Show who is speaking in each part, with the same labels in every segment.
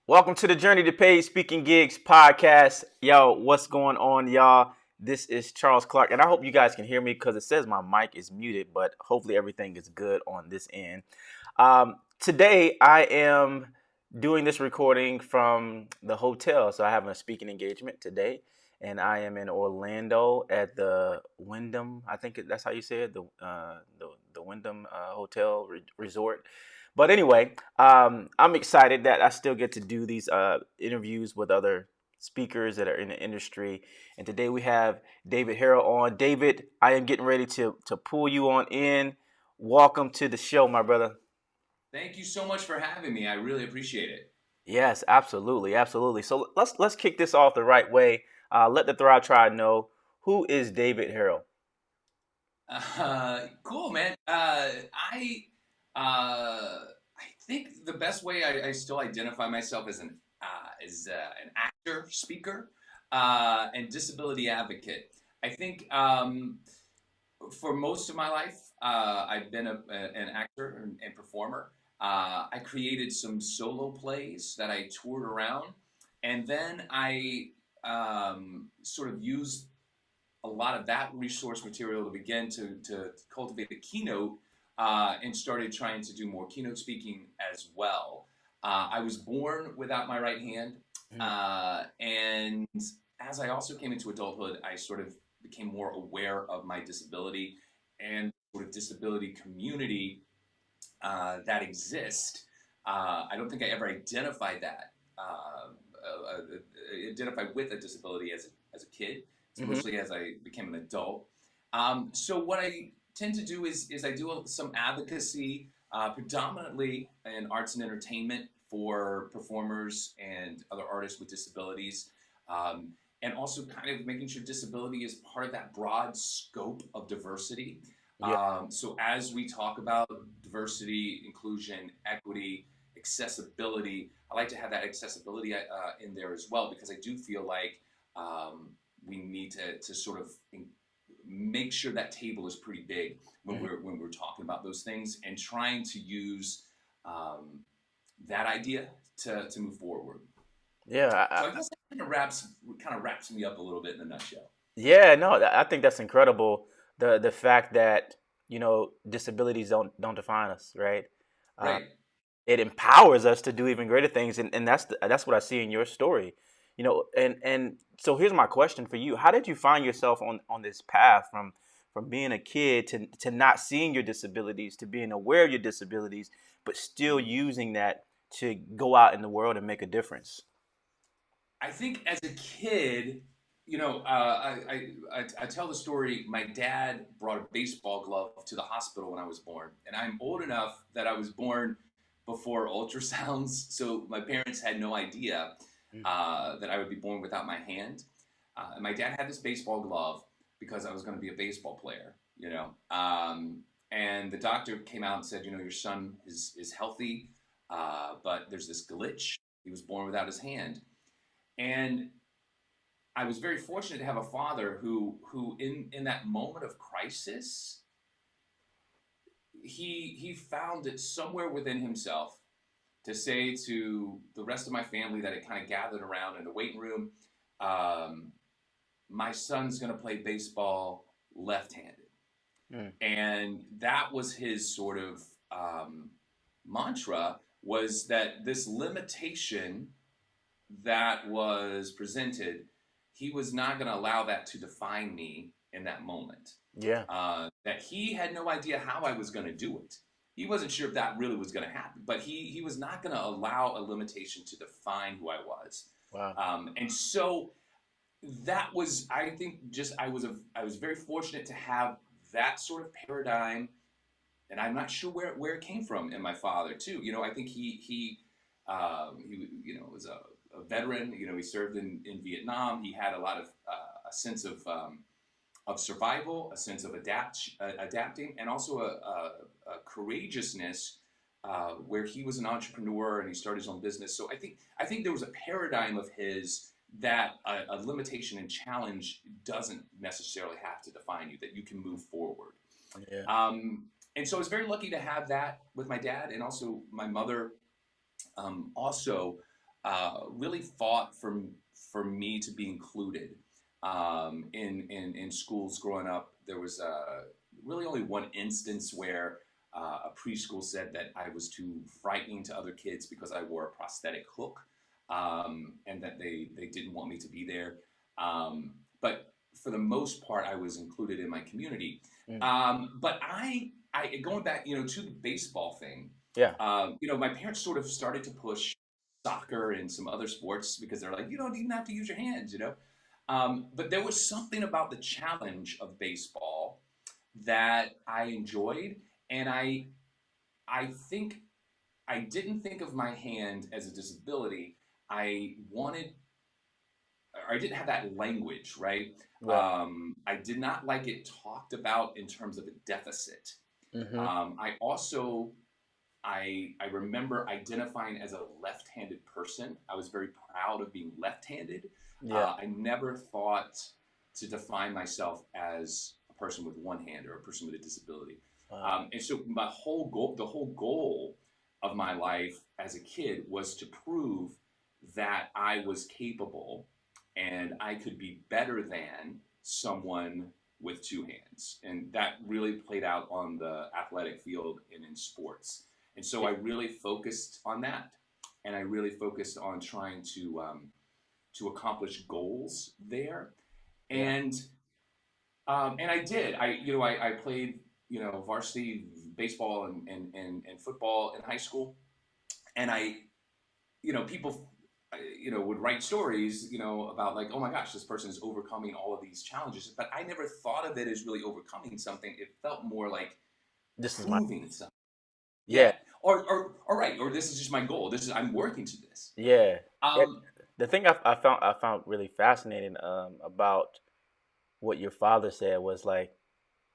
Speaker 1: Welcome to the Journey to Paid Speaking Gigs podcast. Yo, what's going on, y'all? This is Charles Clark, and I hope you guys can hear me because it says my mic is muted, but hopefully everything is good on this end. Today, I am doing this recording from the hotel, so I have a speaking engagement today, and I am in Orlando at the Wyndham. I think that's how you say it, the Wyndham Hotel Resort. But anyway, I'm excited that I still get to do these interviews with other speakers that are in the industry. And today we have David Harrell on. David, I am getting ready to pull you on in. Welcome to the show, my brother.
Speaker 2: Thank you so much for having me. I really appreciate it.
Speaker 1: Yes, absolutely, absolutely. So let's kick this off the right way. Let the Thrive Tribe know, who is David Harrell.
Speaker 2: Cool, man. I think the best way I still identify myself as an actor, speaker, and disability advocate. I think for most of my life, I've been an actor and performer. I created some solo plays that I toured around, and then I sort of used a lot of that resource material to begin to cultivate the keynote and started trying to do more keynote speaking as well. I was born without my right hand, and as I also came into adulthood, I sort of became more aware of my disability and sort of disability community that exist. I don't think I ever identified that. Identified with a disability as a kid. It's
Speaker 1: Mm-hmm.
Speaker 2: mostly as I became an adult. So what I tend to do is I do some advocacy, predominantly in arts and entertainment for performers and other artists with disabilities, and also kind of making sure disability is part of that broad scope of diversity.
Speaker 1: Yeah.
Speaker 2: So as we talk about diversity, inclusion, equity, accessibility, I like to have that accessibility in there as well because I do feel like we need to sort of make sure that table is pretty big
Speaker 1: Mm-hmm.
Speaker 2: when we're talking about those things and trying to use that idea to move forward.
Speaker 1: Yeah.
Speaker 2: So I guess that kind of wraps me up a little bit in a nutshell.
Speaker 1: Yeah, no, I think that's incredible. The fact that disabilities don't define us, right? Uh,
Speaker 2: Right.
Speaker 1: it empowers us to do even greater things, and that's what I see in your story. And so here's my question for you: how did you find yourself on this path from being a kid to not seeing your disabilities, to being aware of your disabilities, but still using that to go out in the world and make a difference?
Speaker 2: I think as a kid, I tell the story. My dad brought a baseball glove to the hospital when I was born, and I'm old enough that I was born before ultrasounds, so my parents had no idea that I would be born without my hand. And my dad had this baseball glove because I was going to be a baseball player, and the doctor came out and said, your son is healthy, but there's this glitch. He was born without his hand. And I was very fortunate to have a father who in that moment of crisis, he found it somewhere within himself to say to the rest of my family that had kind of gathered around in the waiting room, um, my son's going to play baseball left-handed.
Speaker 1: Mm.
Speaker 2: And that was his sort of mantra, was that this limitation that was presented, he was not going to allow that to define me in that moment.
Speaker 1: Yeah.
Speaker 2: That he had no idea how I was going to do it. He wasn't sure if that really was going to happen, but he was not going to allow a limitation to define who I was.
Speaker 1: Wow.
Speaker 2: And so that was, I think, just I was very fortunate to have that sort of paradigm, and I'm not sure where it came from in my father too. I think he was a veteran. He served in Vietnam. He had a lot of a sense of survival, a sense of adapting, and also a courageousness where he was an entrepreneur and he started his own business. So I think there was a paradigm of his that a limitation and challenge doesn't necessarily have to define you, that you can move forward.
Speaker 1: Yeah.
Speaker 2: And so I was very lucky to have that with my dad, and also my mother also really fought for me to be included in schools growing up. There was really only one instance where a preschool said that I was too frightening to other kids because I wore a prosthetic hook, and that they didn't want me to be there. But for the most part, I was included in my community.
Speaker 1: Mm.
Speaker 2: But I going back, to the baseball thing.
Speaker 1: Yeah.
Speaker 2: My parents sort of started to push soccer and some other sports because they're like, you don't even have to use your hands. But there was something about the challenge of baseball that I enjoyed, and I think I didn't think of my hand as a disability. I wanted, or I didn't have that language, right?
Speaker 1: Right.
Speaker 2: I did not like it talked about in terms of a deficit.
Speaker 1: Mm-hmm.
Speaker 2: I also I remember identifying as a left-handed person. I was very proud of being left-handed.
Speaker 1: Yeah.
Speaker 2: I never thought to define myself as a person with one hand or a person with a disability.
Speaker 1: Wow.
Speaker 2: And so my whole goal, the whole goal of my life as a kid was to prove that I was capable and I could be better than someone with two hands. And that really played out on the athletic field and in sports. And so I really focused on that, and I really focused on trying to accomplish goals there,
Speaker 1: Yeah.
Speaker 2: and and I did. I played varsity baseball and football in high school, and people would write stories about like, oh my gosh, this person is overcoming all of these challenges, but I never thought of it as really overcoming something. It felt more like
Speaker 1: This is my.
Speaker 2: proving something.
Speaker 1: Yeah.
Speaker 2: Yeah. Or right. Or this is just my goal. I'm working to this.
Speaker 1: Yeah. It,
Speaker 2: Um,
Speaker 1: the thing I found really fascinating about what your father said was like,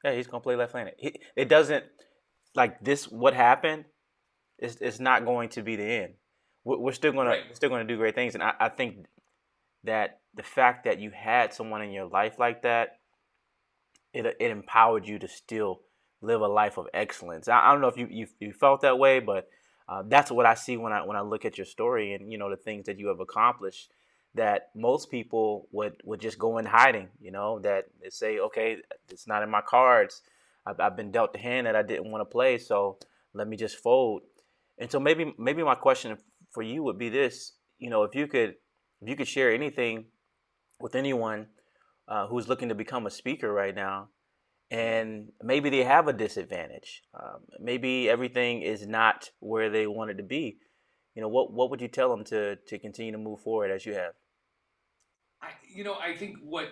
Speaker 1: yeah, he's gonna play left-handed. It doesn't like this. What happened is it's not going to be the end. We're still gonna
Speaker 2: right.
Speaker 1: we're still gonna do great things, and I think that the fact that you had someone in your life like that, it empowered you to still live a life of excellence. I don't know if you felt that way, but that's what I see when I look at your story and the things that you have accomplished. That most people would just go in hiding. That they say, okay, it's not in my cards. I've been dealt the hand that I didn't want to play, so let me just fold. And so maybe my question for you would be this: if you could share anything with anyone who's looking to become a speaker right now, and maybe they have a disadvantage. Maybe everything is not where they want it to be. What would you tell them to continue to move forward as you have?
Speaker 2: I think what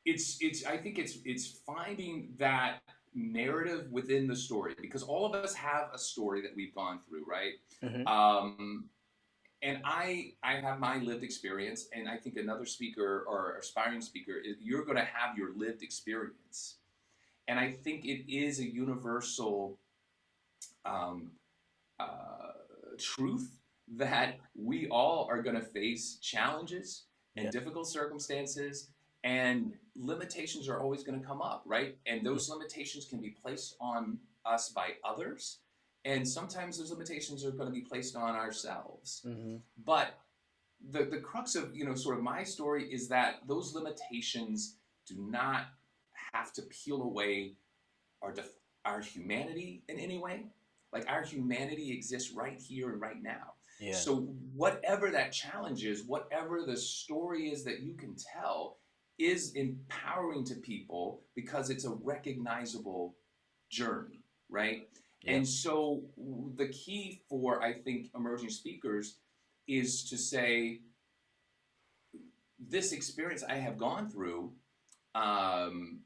Speaker 2: it's I think it's finding that narrative within the story, because all of us have a story that we've gone through, right?
Speaker 1: Hmm.
Speaker 2: Um, and I have my lived experience, and I think another speaker or aspiring speaker, you're going to have your lived experience, and I think it is a universal um, uh, truth that we all are going to face challenges and
Speaker 1: Yeah.
Speaker 2: difficult circumstances, and limitations are always going to come up, right? And those limitations can be placed on us by others, and sometimes those limitations are going to be placed on ourselves.
Speaker 1: Mm-hmm.
Speaker 2: But the crux of sort of my story is that those limitations do not have to peel away our our humanity in any way. Like, our humanity exists right here and right now.
Speaker 1: Yeah.
Speaker 2: So whatever that challenge is, whatever the story is that you can tell, is empowering to people because it's a recognizable journey, right?
Speaker 1: Yeah.
Speaker 2: And so the key for, I think, emerging speakers is to say, this experience I have gone through, um,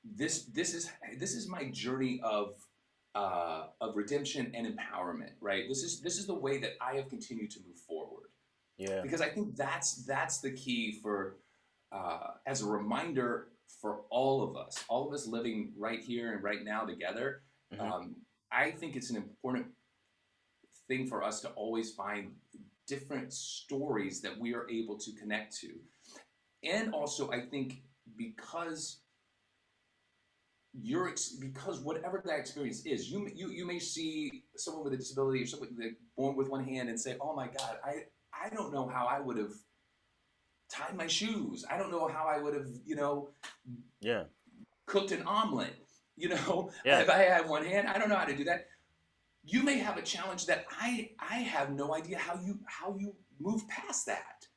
Speaker 2: this is my journey of redemption and empowerment, right? This is the way that I have continued to move forward,
Speaker 1: Yeah.
Speaker 2: because I think that's the key for, as a reminder for all of us living right here and right now together.
Speaker 1: Hmm.
Speaker 2: Um, I think it's an important thing for us to always find different stories that we are able to connect to, and also I think because because whatever that experience is, you may see someone with a disability or someone born with one hand and say, "Oh my God, I don't know how I would have tied my shoes. I don't know how I would have,
Speaker 1: Yeah.
Speaker 2: cooked an omelet.
Speaker 1: Yeah.
Speaker 2: If I had one hand, I don't know how to do that." You may have a challenge that I have no idea how you move past that.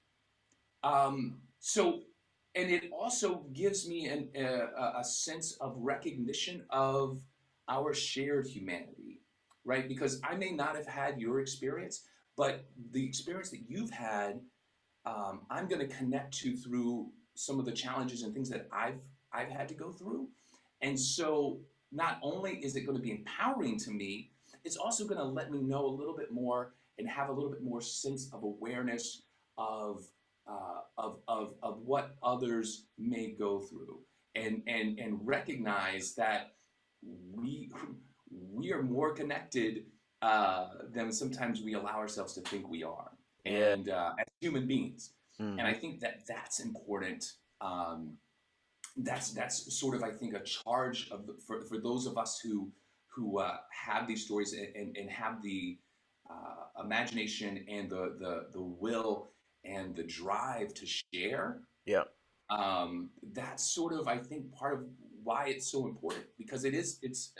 Speaker 2: So, and it also gives me a sense of recognition of our shared humanity, right? Because I may not have had your experience, but the experience that you've had, I'm going to connect to through some of the challenges and things that I've had to go through. And so, not only is it going to be empowering to me, it's also going to let me know a little bit more and have a little bit more sense of awareness of of what others may go through, and recognize that we we are more connected than sometimes we allow ourselves to think we are,
Speaker 1: Yeah.
Speaker 2: and as human beings. And I
Speaker 1: Hmm.
Speaker 2: think that that's important. That's sort of, I think, a charge for those of us who have these stories, and have the imagination and the will and the drive to share.
Speaker 1: Yeah.
Speaker 2: That's sort of, I think, part of why it's so important, because it's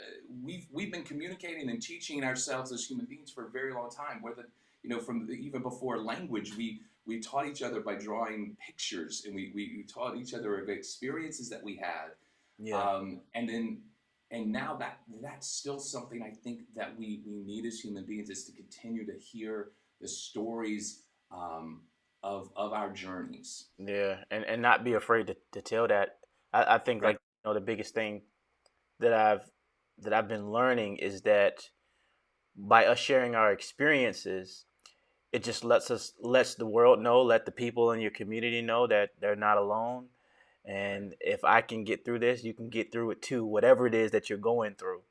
Speaker 2: we've been communicating and teaching ourselves as human beings for a very long time. Whether, even before language, we taught each other by drawing pictures, and we taught each other of experiences that we had.
Speaker 1: Yeah.
Speaker 2: And then, and now that's still something I think that we need as human beings, is to continue to hear the stories, of our journeys.
Speaker 1: Yeah. And not be afraid to tell that. I think,
Speaker 2: Right.
Speaker 1: like, the biggest thing that I've been learning is that by us sharing our experiences, it just lets the world know, let the people in your community know that they're not alone.
Speaker 2: Right.
Speaker 1: And if I can get through this, you can get through it too, whatever it is that you're going through.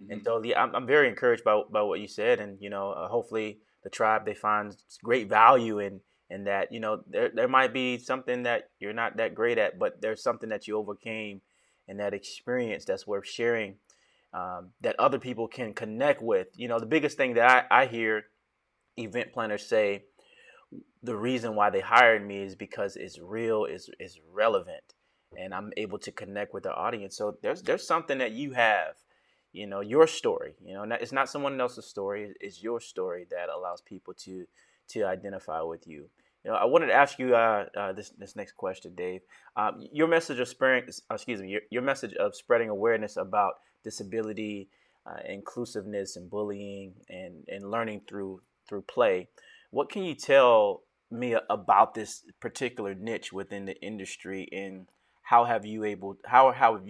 Speaker 1: And
Speaker 2: Hmm.
Speaker 1: so, yeah, I'm very encouraged by what you said, and hopefully the tribe, they find great value in that. There might be something that you're not that great at, but there's something that you overcame, and that experience that's worth sharing, that other people can connect with. The biggest thing that I hear event planners say, the reason why they hired me is because it's real, is relevant, and I'm able to connect with the audience. So there's something that you have, your story. It's not someone else's story. It's your story that allows people to identify with you. I wanted to ask you this next question, Dave. Your message of your message of spreading awareness about disability, inclusiveness, and bullying, and learning through play. What can you tell me about this particular niche within the industry, and how have you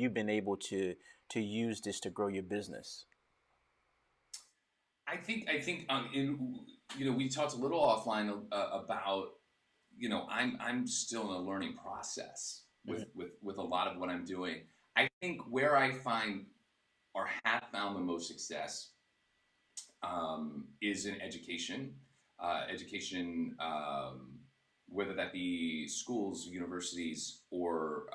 Speaker 1: been able to use this to grow your business?
Speaker 2: I think we talked a little offline about, I'm still in a learning process
Speaker 1: Hmm.
Speaker 2: with a lot of what I'm doing. I think where I find, or have found, the most success, is in education. Education, whether that be schools, universities, or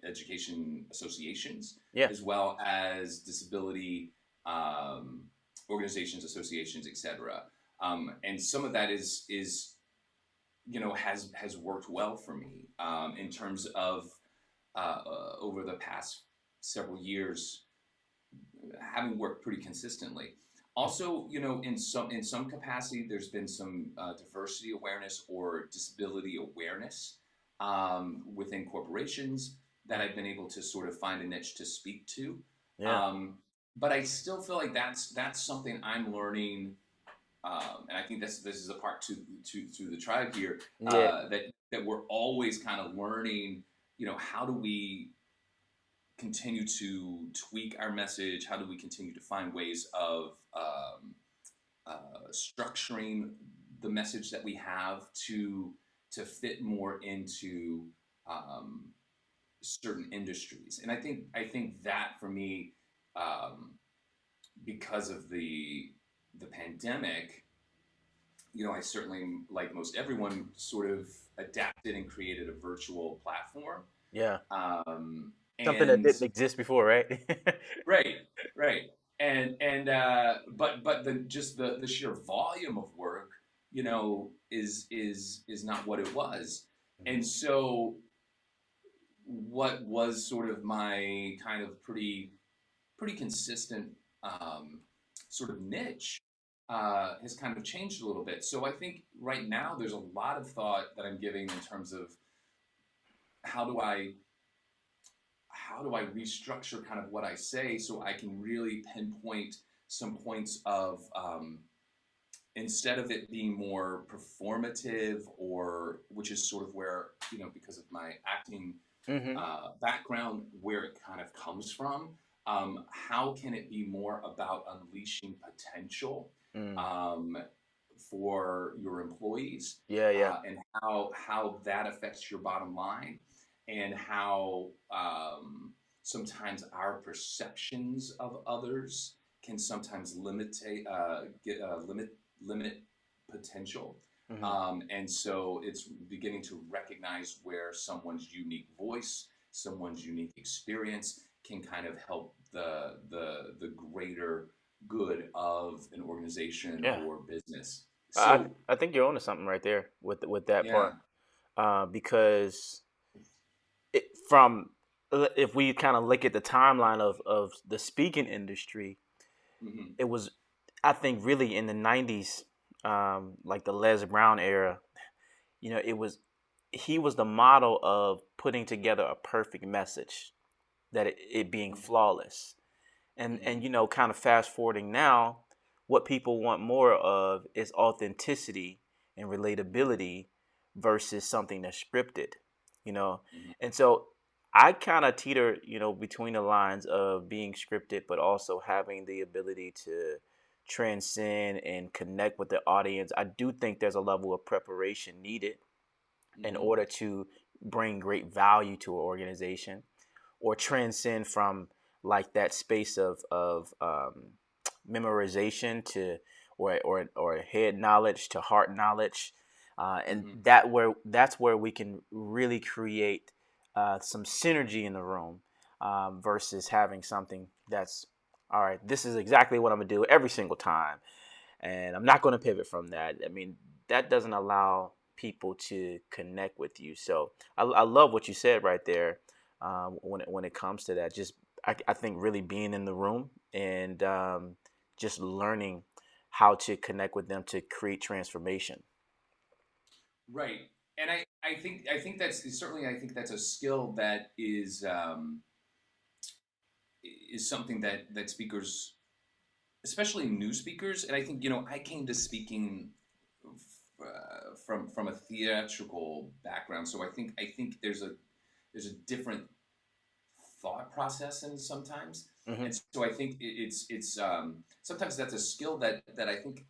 Speaker 2: education associations,
Speaker 1: Yeah.
Speaker 2: as well as disability um, organizations, associations, etc. And some of that is has worked well for me, in terms of, over the past several years, having worked pretty consistently. Also, in some capacity, there's been some diversity awareness or disability awareness, within corporations, that I've been able to sort of find a niche to speak to.
Speaker 1: Yeah.
Speaker 2: Um, but I still feel like that's something I'm learning, and I think this is a part to the tribe here,
Speaker 1: Yeah.
Speaker 2: that we're always kind of learning. How do we continue to tweak our message? How do we continue to find ways of structuring the message that we have to fit more into um, certain industries? And I think that, for me, um, because of the pandemic, I certainly, like most everyone, sort of adapted and created a virtual platform.
Speaker 1: Yeah.
Speaker 2: Um,
Speaker 1: Something that
Speaker 2: And
Speaker 1: didn't exist before, right?
Speaker 2: right, right, and but the just the sheer volume of work, is not what it was.
Speaker 1: Mhm.
Speaker 2: And so what was sort of my kind of pretty consistent um, sort of niche has kind of changed a little bit. So I think right now there's a lot of thought that I'm giving in terms of how do I how do I restructure kind of what I say so I can really pinpoint some points of instead of it being more performative, or which is sort of where, because of my acting
Speaker 1: Mhm.
Speaker 2: background, where it kind of comes from. How can it be more about unleashing potential
Speaker 1: Mm.
Speaker 2: um, for your employees,
Speaker 1: Yeah, yeah.
Speaker 2: and how that affects your bottom line, and how sometimes our perceptions of others can sometimes limit potential.
Speaker 1: Mhm.
Speaker 2: And so it's beginning to recognize where someone's unique voice, someone's unique experience can kind of help the greater good of an organization
Speaker 1: Yeah.
Speaker 2: or business.
Speaker 1: I
Speaker 2: So
Speaker 1: I think you're onto something right there with that
Speaker 2: yeah.
Speaker 1: part, because from if we kind of look at the timeline of the speaking industry,
Speaker 2: Hmm.
Speaker 1: it was, I think, really in the '90s, like the Les Brown era. It was, he was the model of putting together a perfect message, that it being flawless. And
Speaker 2: Hmm.
Speaker 1: kind of fast forwarding now, what people want more of is authenticity and relatability versus something that's scripted, you know.
Speaker 2: Hmm.
Speaker 1: And so I kind of teeter, between the lines of being scripted but also having the ability to transcend and connect with the audience. I do think there's a level of preparation needed in
Speaker 2: Hmm.
Speaker 1: order to bring great value to an organization, or transcend from like that space of memorization to, or head knowledge to heart knowledge, and
Speaker 2: Hmm.
Speaker 1: that's where we can really create some synergy in the room, versus having something that's, all right, this is exactly what I'm gonna do every single time, and I'm not going to pivot from that. I mean, that doesn't allow people to connect with you. So I love what you said right there, when it comes to that. Just I think really being in the room, and just learning how to connect with them to create transformation.
Speaker 2: Right. And I think that's certainly, I think that's a skill that is something that speakers, especially new speakers, and I think, I came to speaking from a theatrical background, so I think there's a different thought process in sometimes.
Speaker 1: Hmm.
Speaker 2: And so I think it's sometimes that's a skill that I think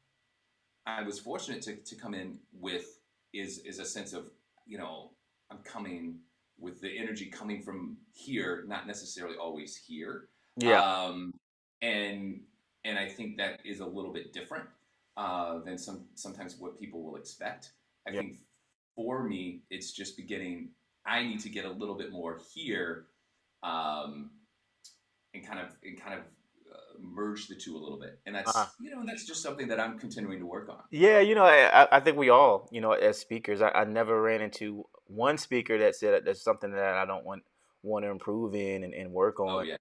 Speaker 2: I was fortunate to come in with, is a sense of, I'm coming with the energy coming from here, not necessarily always here.
Speaker 1: Yeah.
Speaker 2: um, and and I think that is a little bit different than sometimes what people will expect. I
Speaker 1: Yeah.
Speaker 2: think for me, it's just beginning. I need to get a little bit more here, um, and kind of merge the two a little bit. And
Speaker 1: Uh,
Speaker 2: that's just something that I'm continuing to work on.
Speaker 1: yeah. I think we all, as speakers, I never ran into one speaker that said there's something that I don't want to improve in, and work
Speaker 2: Oh
Speaker 1: on.
Speaker 2: yeah.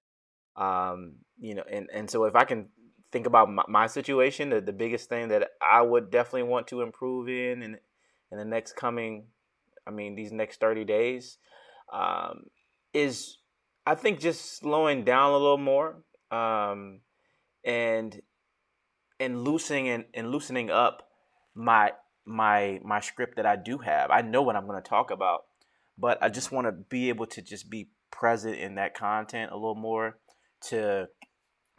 Speaker 1: And so if I can think about my situation, the biggest thing that I would definitely want to improve in the next coming, I mean, these next 30 days, um, is, I think, just slowing down a little more, um, and loosening up my my script that I do have. I know what I'm going to talk about, but I
Speaker 2: Hmm.
Speaker 1: just want to be able to just be present in that content a little more, to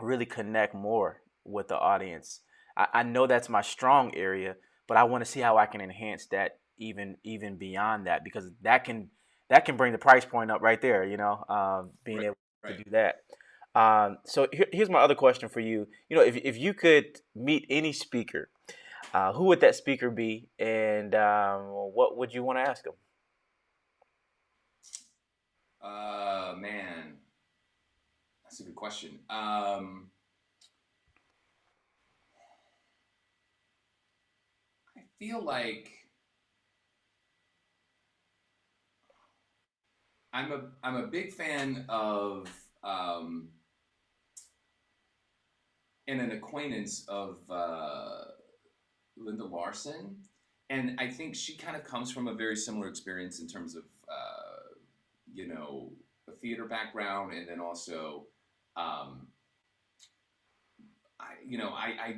Speaker 1: really connect more with the audience. I know that's my strong area, but I want to see how I can enhance that even beyond that, because that can bring the price point up right there. Being
Speaker 2: Right.
Speaker 1: able to
Speaker 2: Right.
Speaker 1: do that. So here's my other question for you. If you could meet any speaker, who would that speaker be, and what would you want to ask them?
Speaker 2: Man. That's a good question. I feel like I'm a big fan of um, and an acquaintance of Linda Larson, and I think she kind of comes from a very similar experience in terms of you know, a theater background, and then also um, I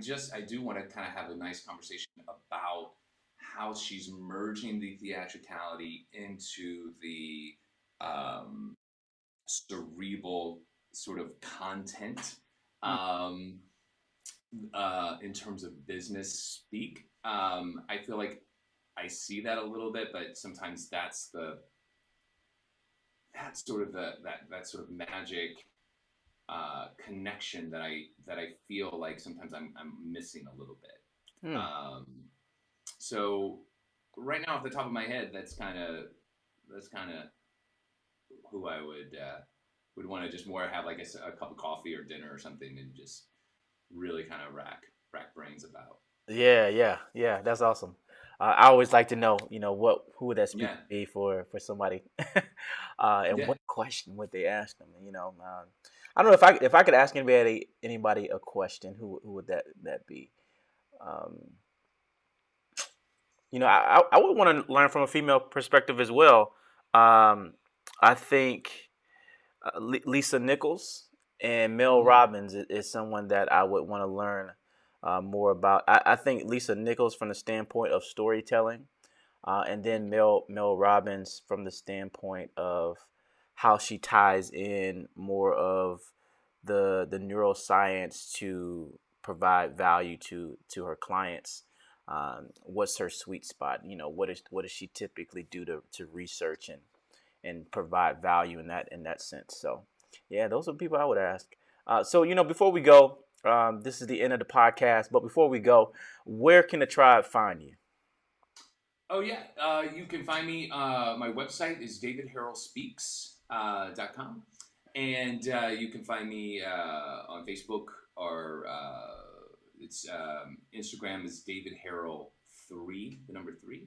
Speaker 2: do want to kind of have a nice conversation about how she's merging the theatricality into the um, cerebral sort of content
Speaker 1: Mm.
Speaker 2: um, in terms of business speak. I feel like I see that a little bit, but sometimes that's sort of that sort of magic connection that I feel like sometimes I'm missing a little bit.
Speaker 1: Mm.
Speaker 2: Um, so right now, off the top of my head, that's kind of who I would want to just more have like a cup of coffee or dinner or something and just really kind of rack brains about.
Speaker 1: Yeah, yeah, yeah. That's awesome. I always like to know, what who would that speaker
Speaker 2: Yeah,
Speaker 1: be for somebody, and
Speaker 2: yeah.
Speaker 1: what question would they ask them? I don't know if I could ask anybody a question, who would that be? Um, I would want to learn from a female perspective as well. I think Lisa Nichols and Mel
Speaker 2: Mm-hmm.
Speaker 1: Robbins is someone that I would want to learn more about. I think Lisa Nichols from the standpoint of storytelling, and then Mel Robbins from the standpoint of how she ties in more of the neuroscience to provide value to her clients. What's her sweet spot? What does she typically do to research and provide value in that sense? So, yeah, those are the people I would ask. So, before we go, this is the end of the podcast. But before we go, where can the tribe find you?
Speaker 2: Oh yeah, you can find me. My website is davidharrellspeaks.com, and you can find me on Facebook or it's Instagram is David Harrell 3, the number 3,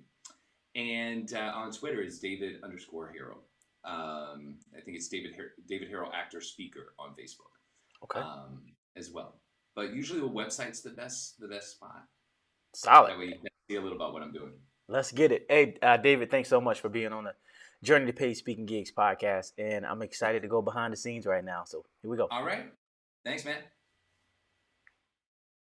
Speaker 2: and on Twitter is David underscore Harrell. I think it's David Harrell actor speaker on Facebook
Speaker 1: Okay,
Speaker 2: um, as well. But usually the website's the best spot.
Speaker 1: solid.
Speaker 2: That way you can see a little about what I'm doing.
Speaker 1: Let's get it. Hey, David, thanks so much for being on the Journey to Paid Speaking Gigs podcast, and I'm excited to go behind the scenes right now. So here we go.
Speaker 2: All right. Thanks, man.